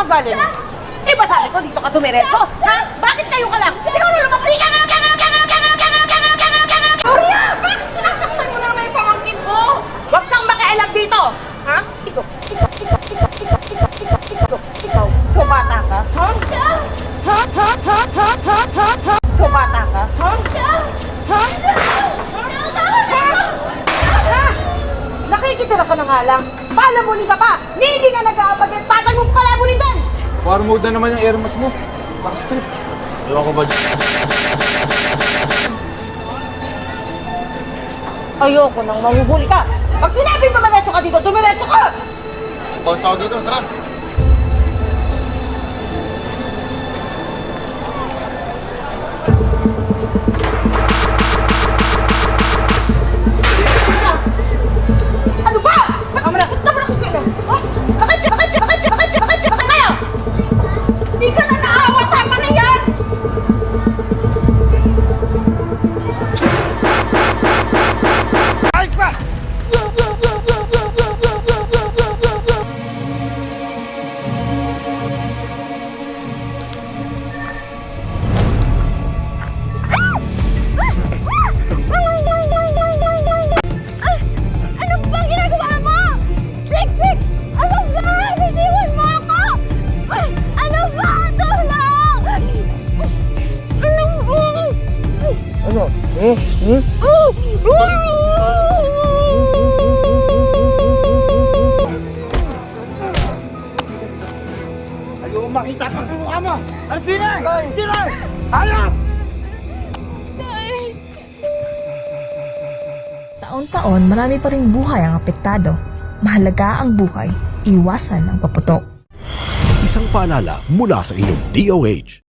galing? Iba sabi ko, dito ka dumiretso. Ha? Bakit kayo ka lang? Siguro lumabdi ka nga! Gloria! Bakit sinasaktan mo na naman yung pamangkin ko? Huwag kang makialam dito! Ha? Ikaw bata ka? Ha? Ikaw bata ka? Ha? Nakikitira ka na nga lang. Palamunin ka pa! Hindi ka nag-aapagin! Patay mo palamunin din! War mode na naman yung airmas mo. Nakastrip. Ewan ko ba Ayoko nang mahuhuli ka! Pag sinabing dumiretso ka dito, dumiretso ka! Bounce ako dito, tara. Ano ba? Ba't naman kayo? Nakipit kayo! Hindi ka na naawa! Tama na yan! Ay pa! Ano bang ginagawa mo? Rick! Ano ba? Bitiwan mo ako! Ano ba? Tulong! Ano ba? Ano? Ayaw mo makita at magmumukha mo! Altinay! Altinay! Hayop! Taon-taon, marami pa ring buhay ang apektado. Mahalaga ang buhay, iwasan ang paputok. Isang paalala mula sa inyong DOH.